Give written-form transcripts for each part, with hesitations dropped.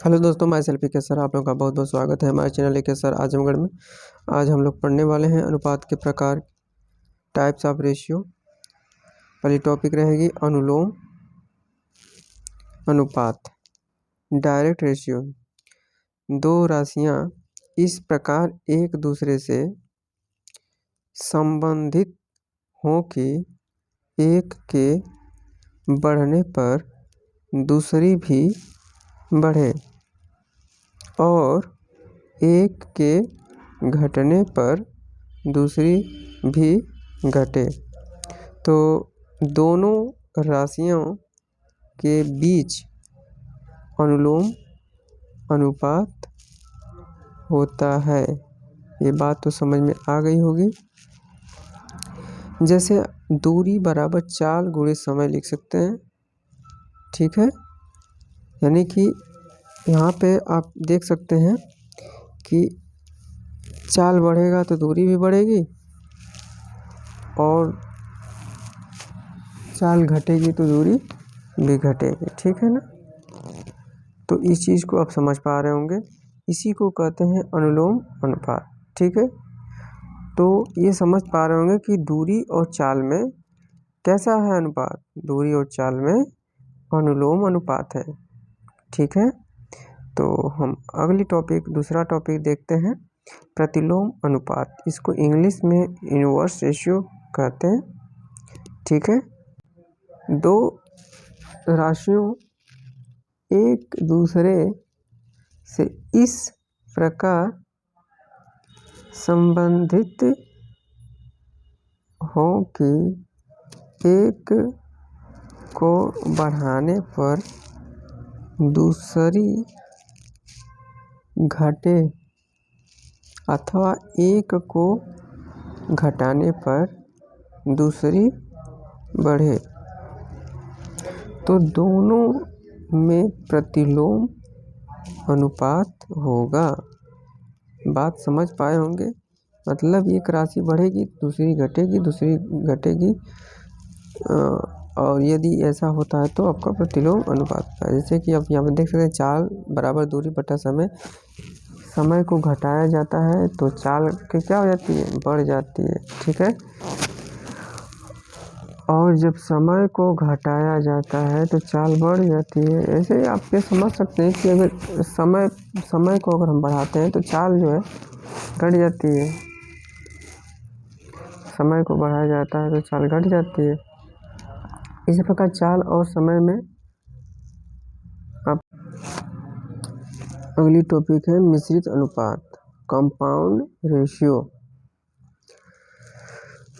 Hello दोस्तों, मैं selfie के सर आप लोगों का बहुत बहुत स्वागत है हमारे चैनल के सर आजमगढ़ में। आज हम लोग पढ़ने वाले हैं अनुपात के प्रकार, टाइप्स ऑफ रेशियो। पहली टॉपिक रहेगी अनुलोम अनुपात, डायरेक्ट रेशियो। दो राशियां इस प्रकार एक दूसरे से संबंधित हों कि एक के बढ़ने पर दूसरी भी बढ़े और एक के घटने पर दूसरी भी घटे, तो दोनों राशियों के बीच अनुलोम अनुपात होता है। ये बात तो समझ में आ गई होगी। जैसे दूरी बराबर चाल गुणे समय लिख सकते हैं, ठीक है। यानी कि यहाँ पे आप देख सकते हैं कि चाल बढ़ेगा तो दूरी भी बढ़ेगी और चाल घटेगी तो दूरी भी घटेगी, ठीक है ना। तो इस चीज़ को आप समझ पा रहे होंगे, इसी को कहते हैं अनुलोम अनुपात, ठीक है। तो ये समझ पा रहे होंगे कि दूरी और चाल में कैसा है अनुपात, दूरी और चाल में अनुलोम अनुपात है, ठीक है। तो हम अगली टॉपिक, दूसरा टॉपिक देखते हैं, प्रतिलोम अनुपात। इसको इंग्लिश में इनवर्स रेशियो कहते हैं, ठीक है। दो राशियों एक दूसरे से इस प्रकार संबंधित हो कि एक को बढ़ाने पर दूसरी घटे अथवा एक को घटाने पर दूसरी बढ़े, तो दोनों में प्रतिलोम अनुपात होगा। बात समझ पाए होंगे, मतलब एक राशि बढ़ेगी दूसरी घटेगी, दूसरी घटेगी, और यदि ऐसा होता है तो आपका प्रतिलोम अनुपात है। जैसे कि आप यहाँ पर देख सकते हैं, चाल बराबर दूरी बटा समय, समय को घटाया जाता है तो चाल की क्या हो जाती है, बढ़ जाती है, ठीक है। और जब समय को घटाया जाता है तो चाल बढ़ जाती है। ऐसे आप ये समझ सकते हैं कि अगर समय को अगर हम बढ़ाते हैं तो चाल जो है घट जाती है, समय को बढ़ाया जाता है तो चाल घट जाती है। इसी प्रकार चाल और समय में आप अगली टॉपिक है मिश्रित अनुपात, कंपाउंड रेशियो।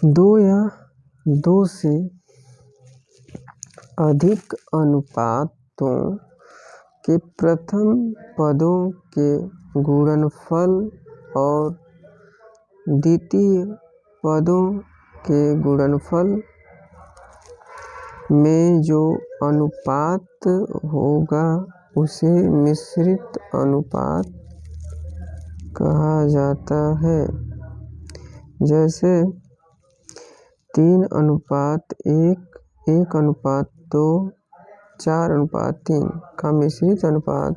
दो या दो से अधिक अनुपातों के प्रथम पदों के गुणनफल और द्वितीय पदों के गुणनफल में जो अनुपात होगा उसे मिश्रित अनुपात कहा जाता है। जैसे 3:1, 1:2, 4:3 का मिश्रित अनुपात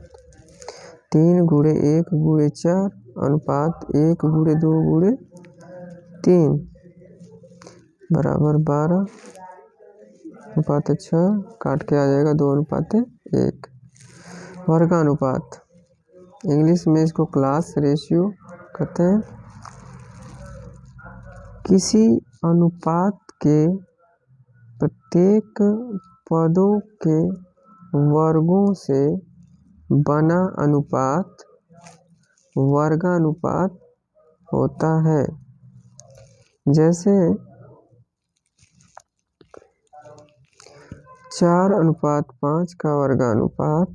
3:1:4 अनुपात 1:2:3 बराबर 12 अनुपात 6, काट के आ जाएगा 2:1। वर्गानुपात, इंग्लिश में इसको क्लास रेशियो कहते हैं। किसी अनुपात के प्रत्येक पदों के वर्गों से बना अनुपात वर्गानुपात होता है। जैसे 4:5 का वर्गानुपात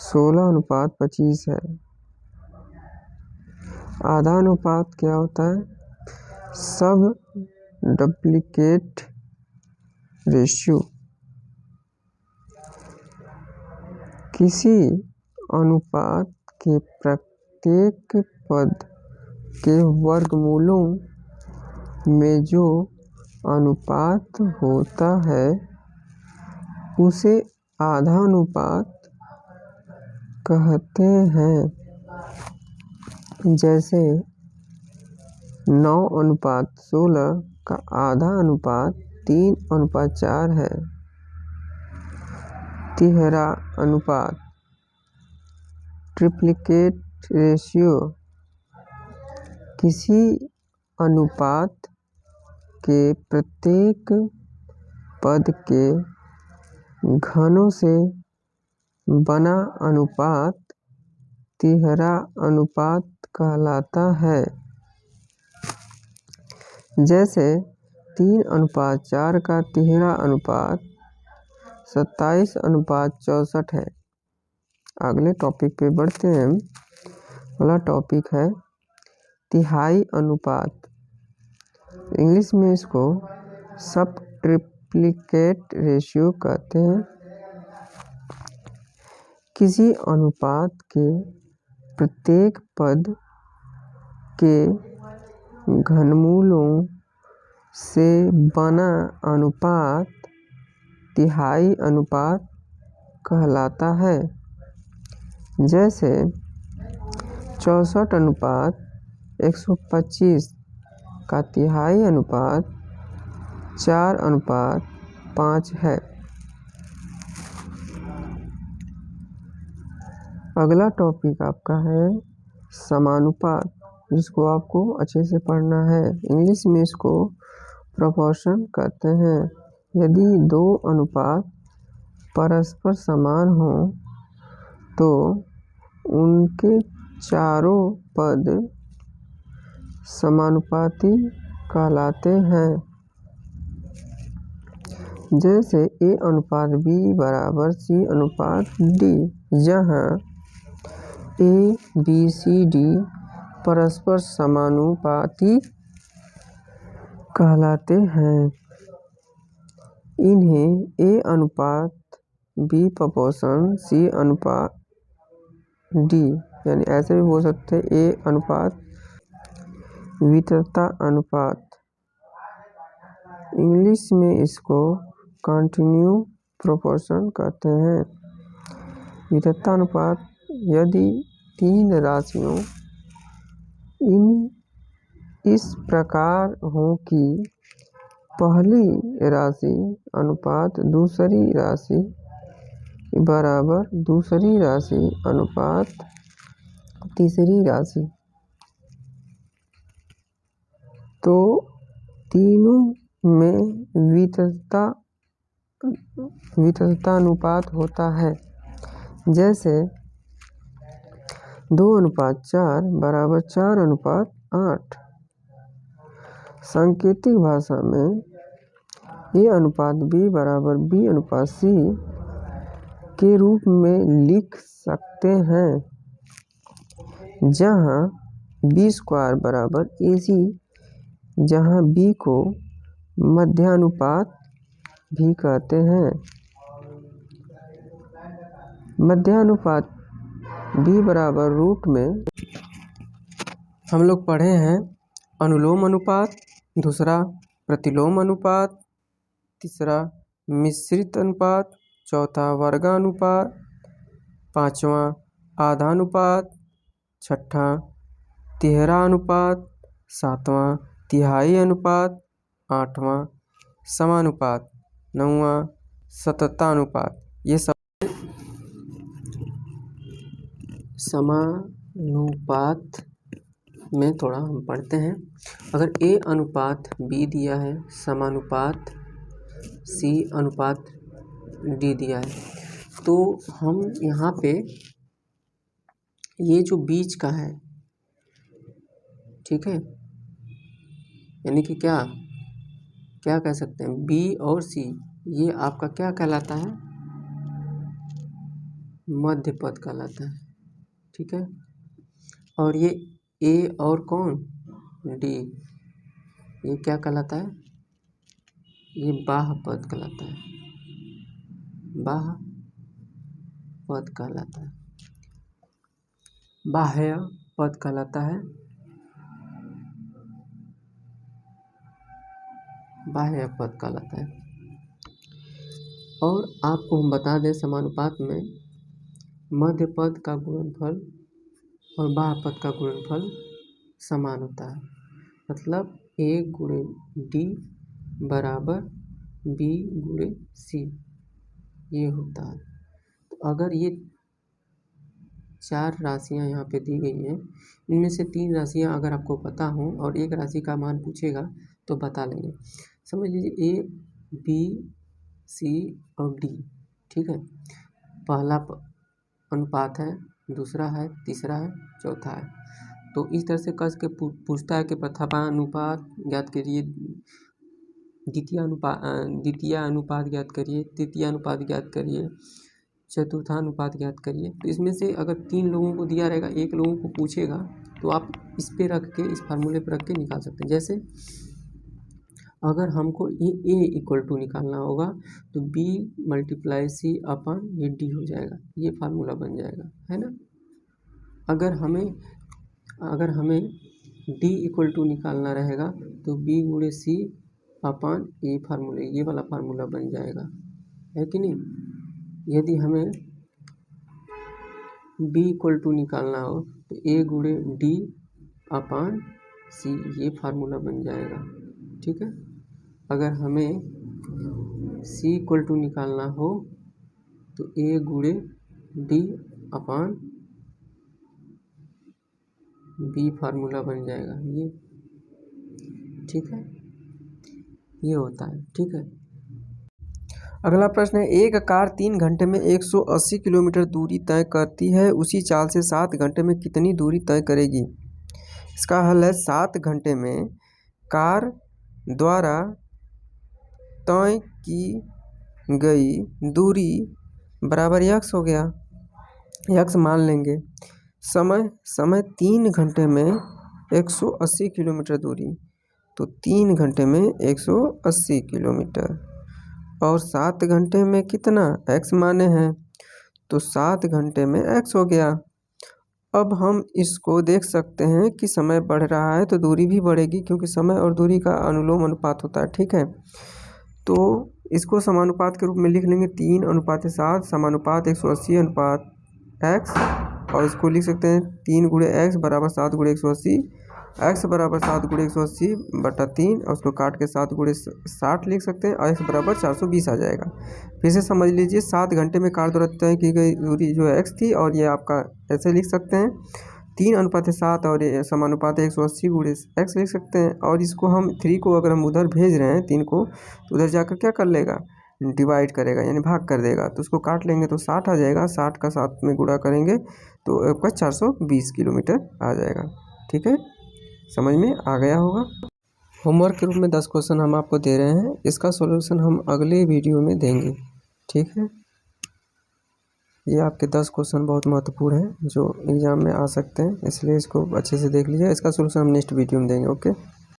16:25 है। आधा अनुपात क्या होता है, सब डुप्लीकेट रेशियो। किसी अनुपात के प्रत्येक पद के वर्गमूलों में जो अनुपात होता है उसे आधा अनुपात कहते हैं। जैसे 9:16 का आधा अनुपात 3:4 है। तिहरा अनुपात ट्रिप्लिकेट रेशियो किसी अनुपात के प्रत्येक पद के घनों से बना अनुपात तिहरा अनुपात कहलाता है। जैसे 3:4 का तिहरा अनुपात 27:64 है। अगले टॉपिक पे बढ़ते हैं। अगला टॉपिक है तिहाई अनुपात। इंग्लिश में इसको सब्ट्रिप्लिकेट रेशियो कहते हैं। किसी अनुपात के प्रत्येक पद के घनमूलों से बना अनुपात तिहाई अनुपात कहलाता है। जैसे 64:125 का तिहाई अनुपात 4:5 है। अगला टॉपिक आपका है समानुपात, जिसको आपको अच्छे से पढ़ना है। इंग्लिश में इसको प्रोपोर्शन कहते हैं। यदि दो अनुपात परस्पर समान हों तो उनके चारों पद समानुपाती कहलाते हैं। जैसे A/B = C/D, जहाँ A, B, C, D परस्पर समानुपाती कहलाते हैं। इन्हें A/B C/D यानी ऐसे भी बोल सकते हैं A/वितरता अनुपात। इंग्लिश में इसको कंटिन्यू प्रोपोर्शन कहते हैं। वितरता अनुपात यदि तीन राशियों इस प्रकार हो कि पहली राशि अनुपात दूसरी राशि बराबर दूसरी राशि अनुपात तीसरी राशि, तो तीनों में वितरता अनुपात होता है। जैसे 2:4 = 4:8। सांकेतिक भाषा में A/B = B/C के रूप में लिख सकते हैं, जहाँ B² = AC, जहाँ B को मध्यानुपात भी कहते हैं। मध्यानुपात B = रूट में हम लोग पढ़े हैं अनुलोम अनुपात, दूसरा प्रतिलोम अनुपात, तीसरा मिश्रित अनुपात, चौथा वर्गानुपात, पांचवा आधानुपात, छठा तिहरा अनुपात, सातवां तिहाई अनुपात, आठवां समानुपात, नौवां सततानुपात। ये सब समानुपात में थोड़ा हम पढ़ते हैं। अगर A/B दिया है, समानुपात C/D दिया है, तो हम यहाँ पे ये जो बीच का है, ठीक है, यानी कि क्या कह सकते हैं, B और C, ये आपका क्या कहलाता है, मध्य पद कहलाता है। ठीक है, और ये A और कौन D, ये क्या कहलाता है, ये बाह्य पद कहलाता है। बाह्य पद कहलाता है। बाह्य पद कहलाता है। बाह्य पद कहलाता है। और आपको हम बता दें समानुपात में मध्य पद का गुणनफल और बाह्य पद का गुणनफल समान होता है। मतलब a गुणे d बराबर b गुणे c, ये होता है। तो अगर ये 4 राशियाँ यहाँ पे दी गई हैं, इनमें से 3 राशियाँ अगर आपको पता हों और एक राशि का मान पूछेगा तो बता लेंगे। समझ लीजिए a, b, c और d, ठीक है। पहला अनुपात है, दूसरा है, तीसरा है, चौथा है। तो इस तरह से कस के पूछता है कि प्रथमानुपात ज्ञात करिए, द्वितीय अनुपात ज्ञात करिए, तृतीय अनुपात ज्ञात करिए, चतुर्थानुपात ज्ञात करिए। तो इसमें से अगर 3 लोगों को दिया रहेगा, 1 लोगों को पूछेगा, तो आप इस पे रख के, इस फार्मूले पे रख के निकाल सकते हैं। जैसे अगर हमको ए इक्वल टू निकालना होगा तो b × c अपन ये d हो जाएगा, ये फार्मूला बन जाएगा, है ना। अगर हमें d इक्वल टू निकालना रहेगा तो b गुणे c अपन ये फार्मूले, ये वाला फार्मूला बन जाएगा, है कि नहीं। यदि हमें b इक्वल टू निकालना हो तो a गुणे d अपन c, ये फार्मूला बन जाएगा, ठीक है। अगर हमें c इक्वल टू निकालना हो तो a गुणे d अपन b फार्मूला बन जाएगा, ये ठीक है, ये होता है, ठीक है। अगला प्रश्न है, एक कार 3 घंटे में 180 किलोमीटर दूरी तय करती है, उसी चाल से 7 घंटे में कितनी दूरी तय करेगी। इसका हल है 7 घंटे में कार द्वारा तय की गई दूरी बराबर x हो गया, x मान लेंगे। समय 3 घंटे में 180 किलोमीटर दूरी, तो 3 घंटे में 180 किलोमीटर और 7 घंटे में कितना x माने हैं, तो 7 घंटे में x हो गया। अब हम इसको देख सकते हैं कि समय बढ़ रहा है तो दूरी भी बढ़ेगी, क्योंकि समय और दूरी का अनुलोम अनुपात होता है, ठीक है। तो इसको समानुपात के रूप में लिख लेंगे, 3:7 समानुपात 180 अनुपात x, और इसको लिख सकते हैं 3 गुणे x बराबर 7 गुणे 180, x बराबर 7 गुणे 180 बटा 3, और उसको काट के 7 गुणे 60 लिख सकते हैं, और x बराबर 420 आ जाएगा। फिर से समझ लीजिए, 7 घंटे में कार द्वारा तय की गई दूरी जो है x थी, और ये आपका ऐसे लिख सकते हैं 3:7 और समानुपात 180 गुणे x लिख सकते हैं। और इसको हम 3 को अगर हम उधर भेज रहे हैं 3 को, तो उधर जाकर क्या कर लेगा, डिवाइड करेगा, यानी भाग कर देगा। तो उसको काट लेंगे तो 60 आ जाएगा, 60 का 7 में गुणा करेंगे तो आपका 420 किलोमीटर आ जाएगा, ठीक है। समझ में आ गया होगा। होमवर्क के रूप में 10 क्वेश्चन हम आपको दे रहे हैं, इसका सॉल्यूशन हम अगले वीडियो में देंगे, ठीक है। ये आपके 10 क्वेश्चन बहुत महत्वपूर्ण हैं जो एग्ज़ाम में आ सकते हैं, इसलिए इसको अच्छे से देख लीजिए। इसका सॉल्यूशन हम नेक्स्ट वीडियो में देंगे, ओके।